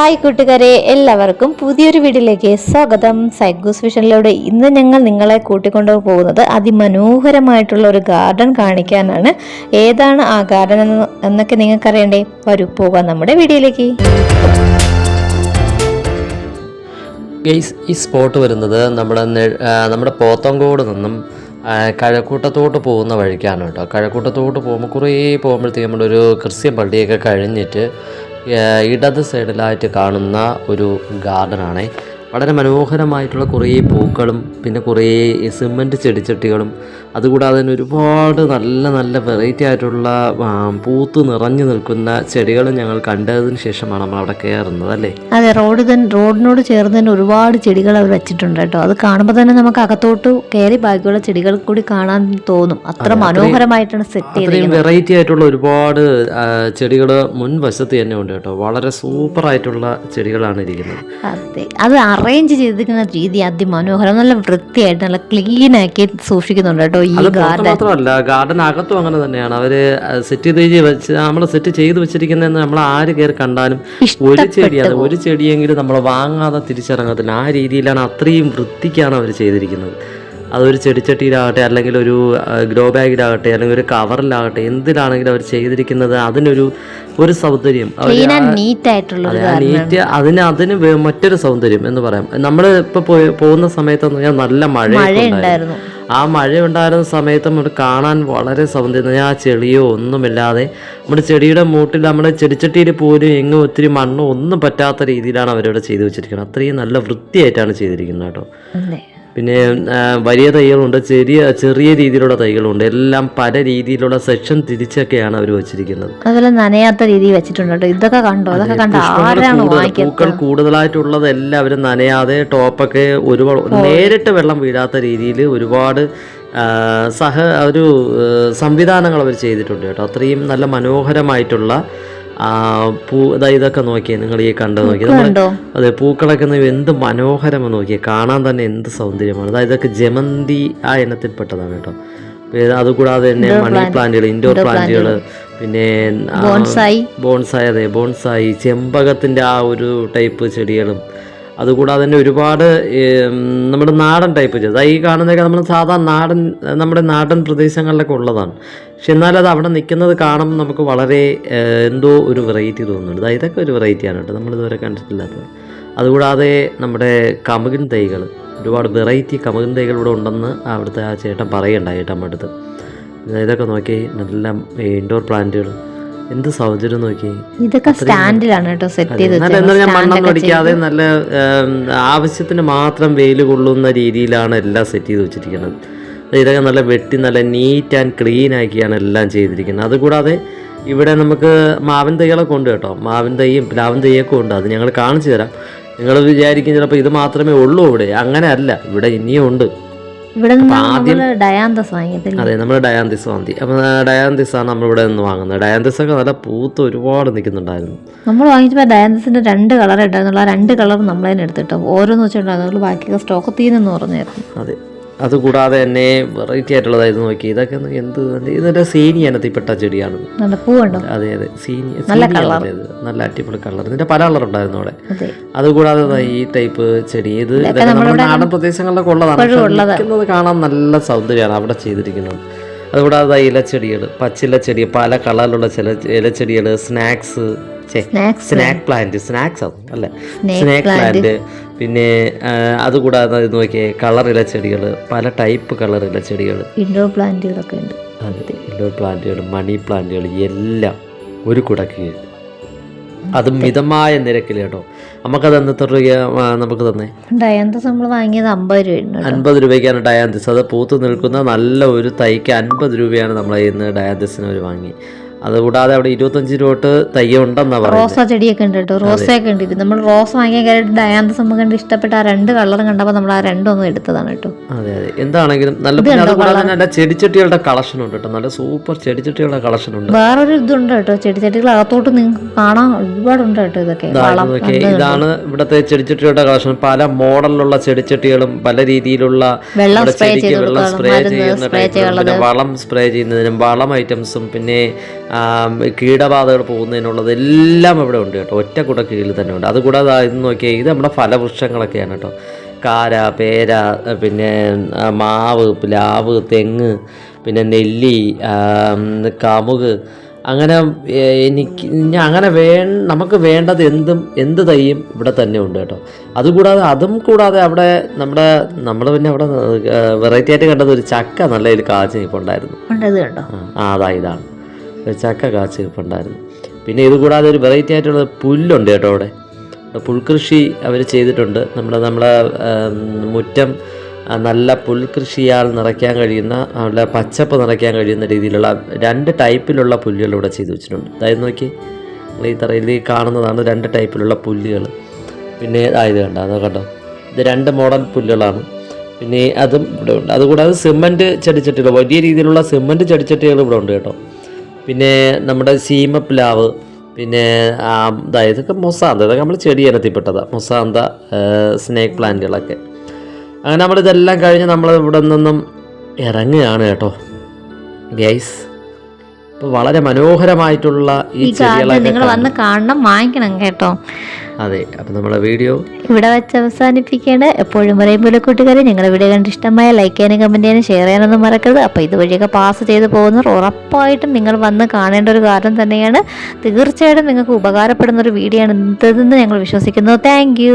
Hi കൂട്ടുകാരെ, എല്ലാവർക്കും പുതിയൊരു വീഡിയോയിലേക്ക് സ്വാഗതം. സൈഗൂസ് വിഷനിലൂടെ ഇന്ന് ഞങ്ങൾ നിങ്ങളെ കൂട്ടിക്കൊണ്ടു പോകുന്നത് അതിമനോഹരമായിട്ടുള്ള ഒരു ഗാർഡൻ കാണിക്കാനാണ്. ഏതാണ് ആ ഗാർഡൻ എന്നൊക്കെ നിങ്ങൾക്ക് അറിയണ്ടേ? വരൂ പോകാം നമ്മുടെ വീഡിയോയിലേക്ക്. ഗൈസ്, ഈ സ്പോട്ട് വരുന്നത് നമ്മുടെ പോത്തങ്കോട് നിന്നും കഴക്കൂട്ടത്തോട്ട് പോകുന്ന വഴിക്കാണ് കേട്ടോ. കഴക്കൂട്ടത്തോട്ട് പോകുമ്പോൾ കുറേ പോകുമ്പോഴത്തേക്ക് നമ്മളൊരു ക്രിസ്ത്യൻ പള്ളിയൊക്കെ കഴിഞ്ഞിട്ട് ഇടത് സൈഡിലായിട്ട് കാണുന്ന ഒരു ഗാർഡനാണ്. വളരെ മനോഹരമായിട്ടുള്ള കുറേ പൂക്കളും പിന്നെ കുറേ സിമൻറ്റ് ചെടിച്ചട്ടികളും അതുകൂടാതെ തന്നെ ഒരുപാട് നല്ല നല്ല വെറൈറ്റി ആയിട്ടുള്ള പൂത്ത് നിറഞ്ഞു നിൽക്കുന്ന ചെടികളും ഞങ്ങൾ കണ്ടതിന് ശേഷമാണ് നമ്മൾ അവിടെ കയറുന്നത് അല്ലേ. അതെ, റോഡിനോട് ചേർന്ന് തന്നെ ഒരുപാട് ചെടികൾ അവർ വെച്ചിട്ടുണ്ട് കേട്ടോ. അത് കാണുമ്പോൾ തന്നെ നമുക്ക് അകത്തോട്ട് കയറി ബാക്കിയുള്ള ചെടികൾ കൂടി കാണാൻ തോന്നും. അത്ര മനോഹരമായിട്ടാണ് സെറ്റ് ചെയ്തിരിക്കുന്നത്. വെറൈറ്റി ആയിട്ടുള്ള ഒരുപാട് ചെടികൾ മുൻവശത്ത് തന്നെ ഉണ്ട് കേട്ടോ. വളരെ സൂപ്പർ ആയിട്ടുള്ള ചെടികളാണ് ഇരിക്കുന്നത്. അതെ, അത് അറേഞ്ച് ചെയ്തിരിക്കുന്ന രീതി അതിമനോഹരം, നല്ല വൃത്തിയായിട്ട് നല്ല ക്ലീൻ ആക്കി സൂക്ഷിക്കുന്നുണ്ട് കേട്ടോ. ഈ ഗാർഡൻ മാത്രമല്ല, ഗാർഡൻ അകത്തും അങ്ങനെ തന്നെയാണ്. അവര് സെറ്റ് ചെയ്ത് നമ്മൾ സെറ്റ് ചെയ്ത് വെച്ചിരിക്കുന്നതെന്ന് നമ്മൾ ആര് കയറി കണ്ടാലും ഒരു ചെടിയെങ്കിലും നമ്മൾ വാങ്ങാതെ തിരിച്ചിറങ്ങത്തില്ല. ആ രീതിയിലാണ്, അത്രയും വൃത്തിക്കാണ് അവർ ചെയ്തിരിക്കുന്നത്. അതൊരു ചെടിച്ചട്ടിയിലാകട്ടെ, അല്ലെങ്കിൽ ഒരു ഗ്രോ ബാഗിലാകട്ടെ, അല്ലെങ്കിൽ ഒരു കവറിലാകട്ടെ, എന്തിലാണെങ്കിലും അവർ ചെയ്തിരിക്കുന്നത് അതിനൊരു സൗന്ദര്യം, നീറ്റ്, അതിന് മറ്റൊരു സൗന്ദര്യം എന്ന് പറയാം. നമ്മൾ ഇപ്പൊ പോകുന്ന സമയത്തെന്ന് പറഞ്ഞാൽ നല്ല മഴ ഉണ്ടായിരുന്നു. ആ മഴ ഉണ്ടായിരുന്ന സമയത്ത് നമുക്ക് കാണാൻ വളരെ സൗന്ദര്യം. ആ ചെളിയോ ഒന്നുമില്ലാതെ നമ്മുടെ ചെടിയുടെ മൂട്ടിൽ നമ്മുടെ ചെടിച്ചട്ടിയിൽ പോലും എങ്ങും ഒത്തിരി മണ്ണോ ഒന്നും പറ്റാത്ത രീതിയിലാണ് അവരവിടെ ചെയ്തു വെച്ചിരിക്കുന്നത്. അത്രയും നല്ല വൃത്തിയായിട്ടാണ് ചെയ്തിരിക്കുന്നത് കേട്ടോ. പിന്നെ വലിയ തൈകളുണ്ട്, ചെറിയ രീതിയിലുള്ള തൈകളുണ്ട്. എല്ലാം പല രീതിയിലുള്ള സെക്ഷൻ തിരിച്ചൊക്കെയാണ് അവർ വെച്ചിരിക്കുന്നത്. അതുപോലെ നനയാത്ത രീതിയിൽ വെച്ചിട്ടുണ്ട്. ഇതൊക്കെ കണ്ടോ? പൂക്കൾ കൂടുതലായിട്ടുള്ളത് എല്ലാവരും നനയാതെ ടോപ്പൊക്കെ ഒരുപാട് നേരിട്ട് വെള്ളം വീഴാത്ത രീതിയിൽ ഒരുപാട് ഒരു സംവിധാനങ്ങൾ അവർ ചെയ്തിട്ടുണ്ട് കേട്ടോ. അത്രയും നല്ല മനോഹരമായിട്ടുള്ള ഇതൊക്കെ നോക്കിയേ, നിങ്ങൾ ഈ കണ്ടത് നോക്കിയത്. അതെ, പൂക്കളൊക്കെ എന്ത് മനോഹരമെന്ന് നോക്കിയേ, കാണാൻ തന്നെ എന്ത് സൗന്ദര്യമാണ്. അതായത് ഇതൊക്കെ ജമന്തി ആ ഇനത്തിൽപ്പെട്ടതാണ് കേട്ടോ. അതുകൂടാതെ തന്നെ മണി പ്ലാന്റുകൾ, ഇൻഡോർ പ്ലാന്റുകൾ, പിന്നെ ബോൺസായി, അതെ ബോൺസായി, ചെമ്പകത്തിൻ്റെ ആ ഒരു ടൈപ്പ് ചെടികളും, അതുകൂടാതെ തന്നെ ഒരുപാട് നമ്മുടെ നാടൻ ടൈപ്പ് ചെടി. ഈ കാണുന്നതൊക്കെ നമ്മൾ നമ്മുടെ നാടൻ പ്രദേശങ്ങളിലൊക്കെ ഉള്ളതാണ്. പക്ഷെ എന്നാലും അത് അവിടെ നിൽക്കുന്നത് കാണുമ്പോൾ നമുക്ക് വളരെ എന്തോ ഒരു വെറൈറ്റി തോന്നുന്നുണ്ട്. ഇതൊക്കെ ഒരു വെറൈറ്റിയാണ് കേട്ടോ, നമ്മളിതുവരെ കണ്ടിട്ടില്ലാത്തത്. അതുകൂടാതെ നമ്മുടെ കമുകിൻ തൈകൾ, ഒരുപാട് വെറൈറ്റി കമുകിൻ തൈകൾ ഇവിടെ ഉണ്ടെന്ന് അവിടുത്തെ ആ ചേട്ടൻ പറയുണ്ടായി കേട്ടോ നമ്മുടെ അടുത്ത്. ഇതൊക്കെ നോക്കി, നല്ല ഇൻഡോർ പ്ലാന്റുകൾ, എന്ത് സൗന്ദര്യം നോക്കി. ഇതൊക്കെ സ്റ്റാൻഡിലാണ് കേട്ടോ സെറ്റ് ചെയ്ത്. മണ്ണൊന്നും അടിക്കാതെ നല്ല ആവശ്യത്തിന് മാത്രം വെയിൽ കൊള്ളുന്ന രീതിയിലാണ് എല്ലാം സെറ്റ് ചെയ്ത് വെച്ചിരിക്കുന്നത്. ഇതൊക്കെ നല്ല വെട്ടി നല്ല നീറ്റ് ആൻഡ് ക്ലീൻ ആക്കിയാണ് എല്ലാം ചെയ്തിരിക്കുന്നത്. അതുകൂടാതെ ഇവിടെ നമുക്ക് മാവിൻ തൈകളൊക്കെ ഉണ്ട് കേട്ടോ. മാവിൻ തൈയും പ്ലാവിൻ തൈയൊക്കെ ഉണ്ട്. അത് ഞങ്ങൾ കാണിച്ചു തരാം. നിങ്ങൾ വിചാരിക്കും ചിലപ്പോൾ ഇത് മാത്രമേ ഉള്ളൂ ഇവിടെ. അങ്ങനെ അല്ല, ഇവിടെ ഇനിയും ഉണ്ട്. അതെ, നമ്മൾ ഡയാന്തിസ് വാങ്ങി. അപ്പം ഡയാന്തിസ് ആണ് നമ്മളിവിടെ നിന്ന് വാങ്ങുന്നത്. ഡയാന്തിസ് ഒക്കെ നല്ല പൂത്ത് ഒരുപാട് നിൽക്കുന്നുണ്ടായിരുന്നു. നമ്മൾ വാങ്ങിച്ചപ്പോൾ ഡയാന്തിസിന്റെ 2 കളർ ഉണ്ടായിരുന്നുള്ള 2 കളർ നമ്മളതിന് എടുത്തിട്ടോ. ഓരോന്ന് വെച്ചിട്ടുണ്ടായിരുന്നു, ബാക്കിയൊക്കെ സ്റ്റോക്ക് തീരെന്ന് പറഞ്ഞായിരുന്നു. അതെ, അതുകൂടാതെ തന്നെ വെറൈറ്റി ആയിട്ടുള്ളതായിരുന്നു നോക്കി. ഇതൊക്കെ എന്ത്, ഇതിന്റെ സീനി ഇനത്തിൽപ്പെട്ട ചെടിയാണ്. അതെ അതെ, സീനി, നല്ല അടിപൊളി കളർ. ഇതിന്റെ പല കളർ ഉണ്ടായിരുന്നു അവിടെ. അതുകൂടാതെ ഈ ടൈപ്പ് ചെടി, ഇത് നമ്മുടെ നാടൻ പ്രദേശങ്ങളിലൊക്കെ ഉള്ളതാണ്. കാണാൻ നല്ല സൗന്ദര്യമാണ് അവിടെ ചെയ്തിരിക്കുന്നത്. അതുകൂടാതെ ഇലച്ചെടികൾ, പച്ചിലച്ചെടി, പല കളറിലുള്ള ചില ഇലച്ചെടികൾ, സ്നാക്ക് പ്ലാന്റ്, സ്നാക്സ് അല്ല സ്നാക്ക് പ്ലാന്റ്. പിന്നെ അതുകൂടാതെ നോക്കിയേ, കളർ ഇലച്ചെടികൾ, പല ടൈപ്പ് കളർ ഇലച്ചെടികൾ, ഇൻഡോർ പ്ലാന്റുകളൊക്കെ ഉണ്ട്. അതെ, ഇൻഡോർ പ്ലാന്റുകൾ, മണി പ്ലാന്റുകൾ എല്ലാം ഒരു കുടക്ക്. അത് മിതമായ നിരക്കിൽ കേട്ടോ. നമുക്കത് എന്നത്തെ രൂപ നമുക്ക് തന്നെ? ഡയാന്തിസ് നമ്മൾ വാങ്ങിയത് 50 രൂപയ്ക്കാണ് ഡയാന്തിസ്. അത് പൂത്ത് നിൽക്കുന്ന നല്ല ഒരു തൈക്ക് 50 രൂപയാണ് നമ്മൾ ഇന്ന് ഡയാന്തിസിന് അവർ വാങ്ങി. അതുകൂടാതെ അവിടെ 25 രൂപ തൊട്ട് തൈ ഉണ്ടെന്നാ പറയുന്നത്. റോസ ചെടിയൊക്കെ ഉണ്ട് കേട്ടോ. റോസയൊക്കെ ഉണ്ട്. നമ്മൾ റോസ് വാങ്ങിയ കാര്യം ഡയാന്തിസ് നമുക്ക് കണ്ട് ഇഷ്ടപ്പെട്ട ആ 2 കളറും കണ്ടപ്പോൾ നമ്മൾ ആ 2 എടുത്തതാണ് കേട്ടോ. അതെ അതെ, എന്താണെങ്കിലും നല്ല ചെടിച്ചട്ടികളുടെ കളക്ഷൻ ഉണ്ട് കേട്ടോ. നല്ല സൂപ്പർ ചെടിച്ചട്ടികളുടെ കളക്ഷൻ ഉണ്ട്. വേറൊരു ഇതുണ്ട് കേട്ടോ, ചെടിച്ചട്ടികൾ അകത്തോട്ട് നിങ്ങൾക്ക് കാണാൻ ഒരുപാടുണ്ട് കേട്ടോ. ഇതൊക്കെ ഇതാണ് ഇവിടുത്തെ ചെടിച്ചട്ടികളുടെ കളക്ഷൻ. പല മോഡലിലുള്ള ചെടിച്ചട്ടികളും, പല രീതിയിലുള്ള വെള്ളം സ്പ്രേ ചെയ്യുന്ന, വളം സ്പ്രേ ചെയ്യുന്നതിനും വളം ഐറ്റംസും, പിന്നെ കീടബാധകൾ പോകുന്നതിനുള്ളത് എല്ലാം ഇവിടെ ഉണ്ട് കേട്ടോ. ഒറ്റ കുട കീഴിൽ തന്നെ ഉണ്ട്. അതുകൂടാതെ ഇത് നോക്കിയാൽ ഇത് നമ്മുടെ ഫലവൃക്ഷങ്ങളൊക്കെയാണ് കേട്ടോ. കാര, പേര, പിന്നെ മാവ്, പ്ലാവ്, തെങ്ങ്, പിന്നെ നെല്ലി, കമുക്, അങ്ങനെ അങ്ങനെ നമുക്ക് വേണ്ടത് എന്ത് തൈയും ഇവിടെ തന്നെ ഉണ്ട് കേട്ടോ. അതും കൂടാതെ അവിടെ നമ്മൾ പിന്നെ അവിടെ വെറൈറ്റി ആയിട്ട് കണ്ടത് ഒരു ചക്ക നല്ല ഇതിൽ കാച്ചു നിൽപ്പുണ്ടായിരുന്നു. ഇതാണ് ഒരു ചക്ക കാച്ചു നിൽപ്പുണ്ടായിരുന്നു. പിന്നെ ഇത് കൂടാതെ ഒരു വെറൈറ്റി ആയിട്ടുള്ള പുല്ലുണ്ട് കേട്ടോ. അവിടെ പുൽകൃഷി അവർ ചെയ്തിട്ടുണ്ട്. നമ്മളെ മുറ്റം നല്ല പുൽകൃഷിയാൽ നിറയ്ക്കാൻ കഴിയുന്ന, നല്ല പച്ചപ്പ് നിറയ്ക്കാൻ കഴിയുന്ന രീതിയിലുള്ള 2 ടൈപ്പിലുള്ള പുല്ലുകൾ ഇവിടെ ചെയ്തു വെച്ചിട്ടുണ്ട്. അതായത് നോക്കി നിങ്ങൾ ഈ തറയിൽ കാണുന്നതാണ് 2 ടൈപ്പിലുള്ള പുല്ലുകൾ. പിന്നെ ഇത് കണ്ടോ ഇത് 2 മോഡൽ പുല്ലുകളാണ്. പിന്നെ അതും ഇവിടെ ഉണ്ട്. അതുകൂടാതെ സിമൻറ്റ് ചെടിച്ചട്ടികൾ, വലിയ രീതിയിലുള്ള സിമൻറ്റ് ചെടിച്ചട്ടികൾ ഇവിടെ ഉണ്ട് കേട്ടോ. പിന്നെ നമ്മുടെ ശീമപ്ലാവ്, പിന്നെ ഇതൊക്കെ മൊസാന്ത, ഇതൊക്കെ നമ്മൾ ചെടി ഇനത്തിൽപ്പെട്ടതാണ്. മൊസാന്ത, സ്നേക്ക് പ്ലാന്റുകളൊക്കെ. അങ്ങനെ നമ്മളിതെല്ലാം കഴിഞ്ഞ് നമ്മൾ ഇവിടെ നിന്നും ഇറങ്ങുകയാണ് കേട്ടോ ഗൈസ്. ഇപ്പോൾ വളരെ മനോഹരമായിട്ടുള്ള ഈ ചെടികളൊക്കെ നിങ്ങൾ വന്ന് കാണണം, വാങ്ങിക്കണം കേട്ടോ. അതെ, അപ്പം നമ്മളെ വീഡിയോ ഇവിടെ വെച്ച് അവസാനിപ്പിക്കേണ്ട. എപ്പോഴും പറയുമ്പോൾ കൂട്ടുകാരെ, നിങ്ങളുടെ വീഡിയോ കണ്ട് ഇഷ്ടമായ ലൈക്ക് ചെയ്യാനും കമൻറ്റ് ചെയ്യാനും ഷെയർ ചെയ്യാനൊന്നും മറക്കരുത്. അപ്പോൾ ഇതുവഴിയൊക്കെ പാസ് ചെയ്ത് പോകുന്നവർ ഉറപ്പായിട്ടും നിങ്ങൾ വന്ന് കാണേണ്ട ഒരു കാര്യം തന്നെയാണ്. തീർച്ചയായിട്ടും നിങ്ങൾക്ക് ഉപകാരപ്പെടുന്ന ഒരു വീഡിയോ ആണ് ഇതെന്ന് ഞങ്ങൾ വിശ്വസിക്കുന്നു. താങ്ക്